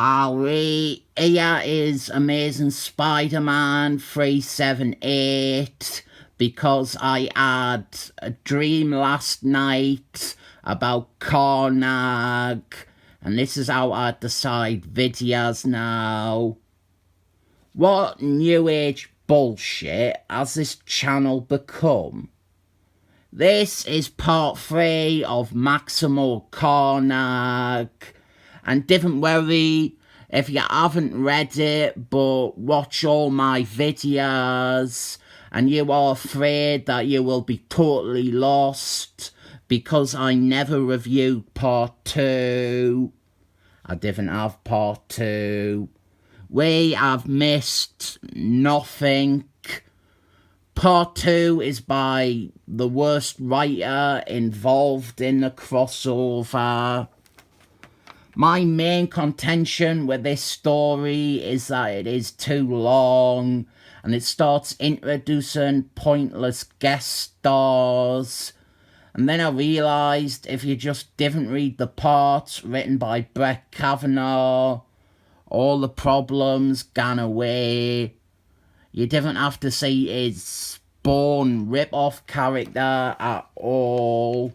Ali, here is Amazing Spider-Man 378 because I had a dream last night about Carnage, and this is how I decide videos now. What new age bullshit has this channel become? This is part 3 of Maximal Carnage. And don't worry if you haven't read it, but watch all my videos and you are afraid that you will be totally lost because I never reviewed part 2. I didn't have part 2. We have missed nothing. Part 2 is by the worst writer involved in the crossover. My main contention with this story is that it is too long and it starts introducing pointless guest stars. And then I realised if you just didn't read the parts written by Brett Kavanaugh, all the problems gone away. You didn't have to see his Spawn rip-off character at all.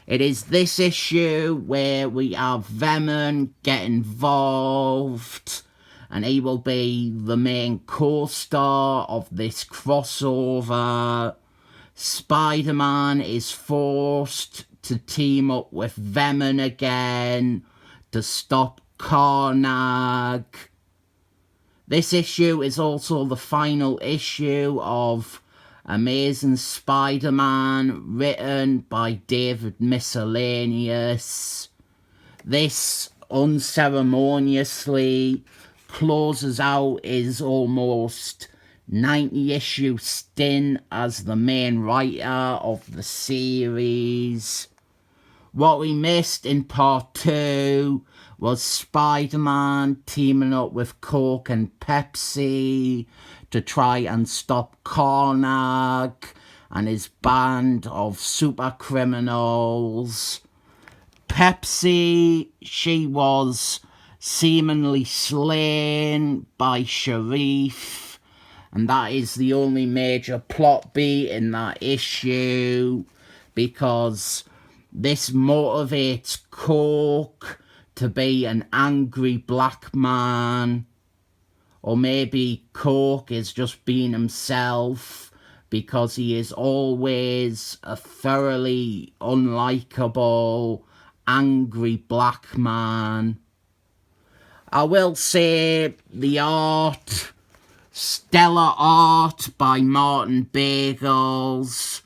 It is this issue where we have Venom get involved, and he will be the main co-star of this crossover. Spider-Man is forced to team up with Venom again to stop Carnage. This issue is also the final issue of Amazing Spider-Man, written by David Michelinie. This unceremoniously closes out his almost 90-issue stint as the main writer of the series. What we missed in part 2 was Spider-Man teaming up with Coke and Pepsi to try and stop Carnage and his band of super criminals. Pepsi, she was seemingly slain by Sharif, and that is the only major plot beat in that issue, because this motivates Coke to be an angry black man. Or maybe Coke is just being himself because he is always a thoroughly unlikable, angry black man. I will say the art, stellar art by Martin Bagels.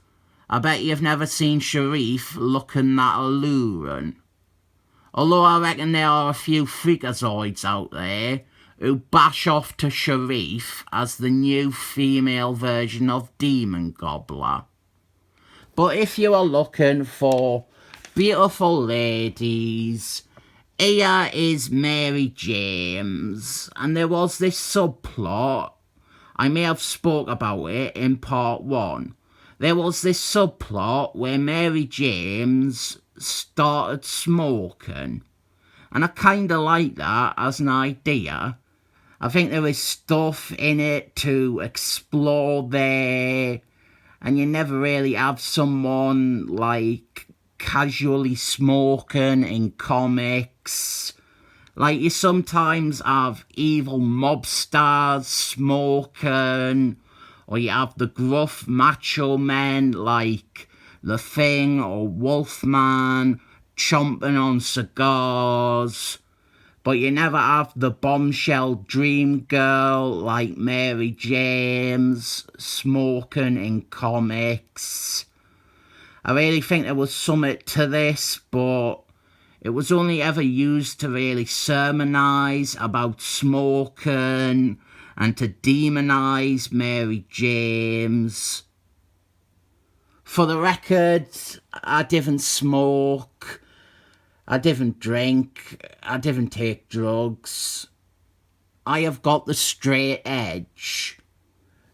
I bet you've never seen Sharif looking that alluring. Although I reckon there are a few freakazoids out there who bash off to Sharif as the new female version of Demon Gobbler. But if you are looking for beautiful ladies, here is Mary James. And there was this subplot, I may have spoke about it in part 1. There was this subplot where Mary James started smoking. And I kind of like that as an idea. I think there is stuff in it to explore there, and you never really have someone like casually smoking in comics. Like you sometimes have evil mob stars smoking, or you have the gruff macho men like The Thing or Wolfman chomping on cigars. But you never have the bombshell dream girl like Mary James smoking in comics. I really think there was something to this, but it was only ever used to really sermonise about smoking and to demonise Mary James. For the record, I didn't smoke. I didn't drink, I didn't take drugs. I have got the straight edge.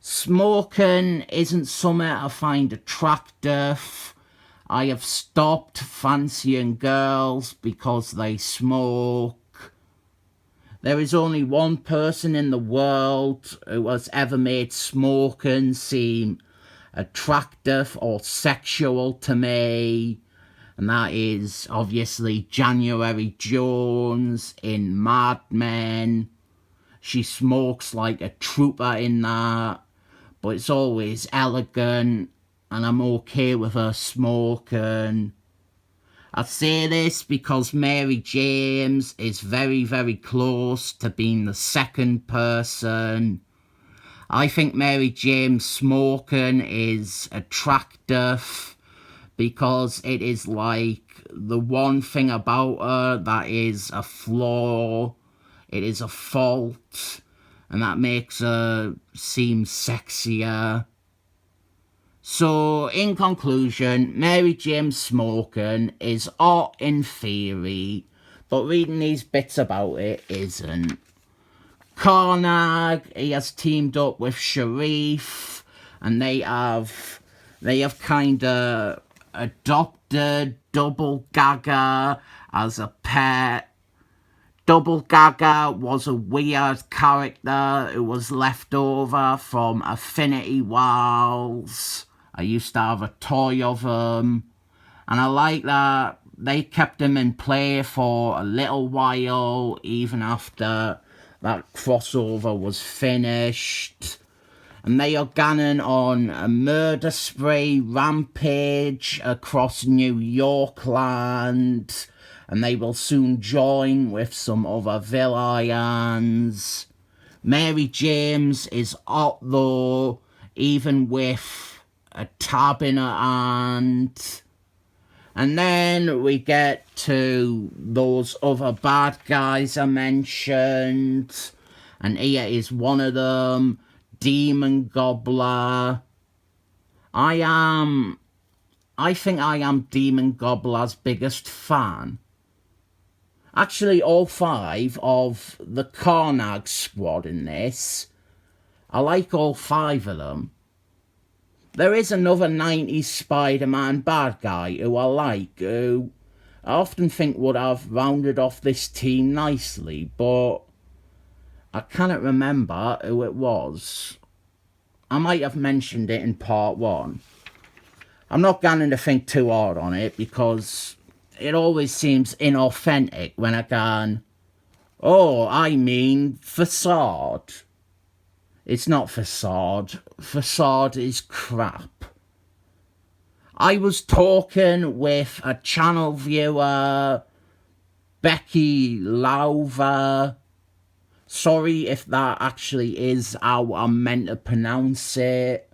Smoking isn't something I find attractive. I have stopped fancying girls because they smoke. There is only one person in the world who has ever made smoking seem attractive or sexual to me, and that is obviously January Jones in Mad Men. She smokes like a trooper in that, but it's always elegant, and I'm okay with her smoking. I say this because Mary James is very, very close to being the second person. I think Mary James smoking is attractive because it is like the one thing about her that is a flaw. It is a fault, and that makes her seem sexier. So, in conclusion, Mary James smoking is art in theory, but reading these bits about it isn't. Carnage, he has teamed up with Sharif, and they have kind of adopted Double Gaga as a pet. Double Gaga was a weird character who was left over from Affinity Wars. I used to have a toy of him, and I like that they kept him in play for a little while, even after that crossover was finished. And they are gunning on a murder spree rampage across New York land, and they will soon join with some other villains. Mary James is hot though, even with a tab in her hand. And then we get to those other bad guys I mentioned, and here is one of them, Demon Gobbler. I think I am Demon Gobbler's biggest fan. Actually, all 5 of the Carnage squad in this, I like all 5 of them. There is another 90s Spider-Man bad guy who I like, who I often think would have rounded off this team nicely, but I cannot remember who it was. I might have mentioned it in part 1. I'm not going to think too hard on it because it always seems inauthentic when I go, oh, I mean Facade. It's not Facade. Facade is crap. I was talking with a channel viewer, Becky Lauver. Sorry if that actually is how I'm meant to pronounce it.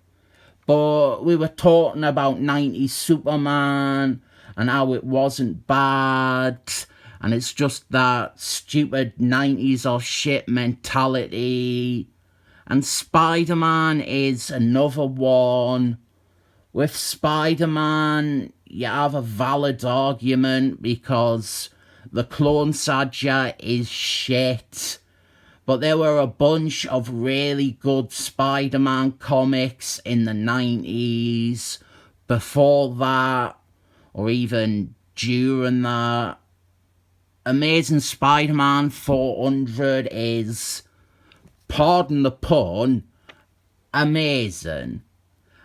But we were talking about 90s Superman and how it wasn't bad. And it's just that stupid 90s or shit mentality. And Spider-Man is another one. With Spider-Man, you have a valid argument because the Clone Saga is shit. But there were a bunch of really good Spider-Man comics in the 90s, before that, or even during that. Amazing Spider-Man 400 is, pardon the pun, amazing.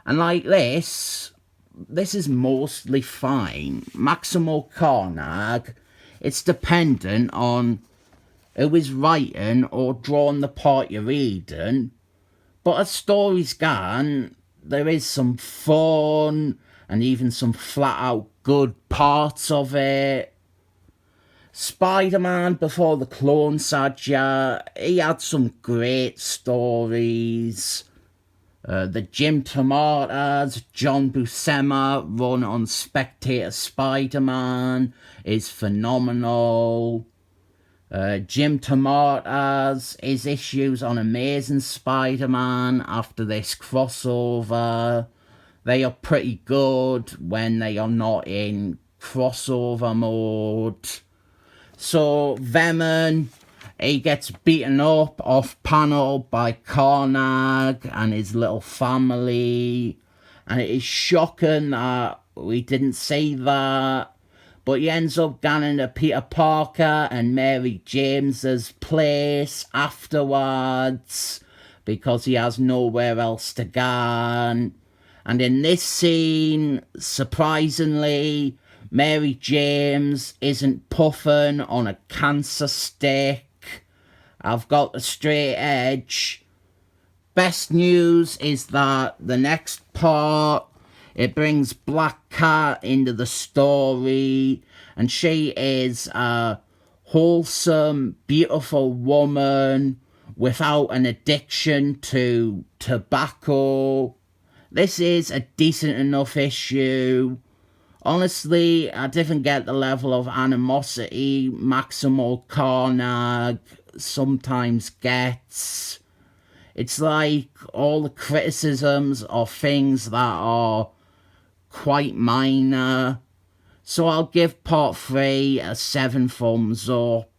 And like this is mostly fine. Maximo Carnage, it's dependent on who is writing or drawing the part you're reading. But as stories gone, there is some fun and even some flat out good parts of it. Spider-Man before the Clone Saga, he had some great stories. The Jim Tomata's John Buscema run on Spectator Spider-Man is phenomenal. Jim Tomata's, his issues on Amazing Spider-Man after this crossover, they are pretty good when they are not in crossover mode. So Venom, he gets beaten up off panel by Carnage and his little family, and it is shocking that we didn't see that, but he ends up going to Peter Parker and Mary James's place afterwards because he has nowhere else to go. And in this scene, surprisingly, Mary James isn't puffing on a cancer stick. I've got the straight edge. Best news is that the next part, it brings Black Cat into the story, and she is a wholesome, beautiful woman without an addiction to tobacco. This is a decent enough issue. Honestly, I didn't get the level of animosity Maximal Carnage sometimes gets. It's like all the criticisms are things that are quite minor. So I'll give part 3 a 7 thumbs up.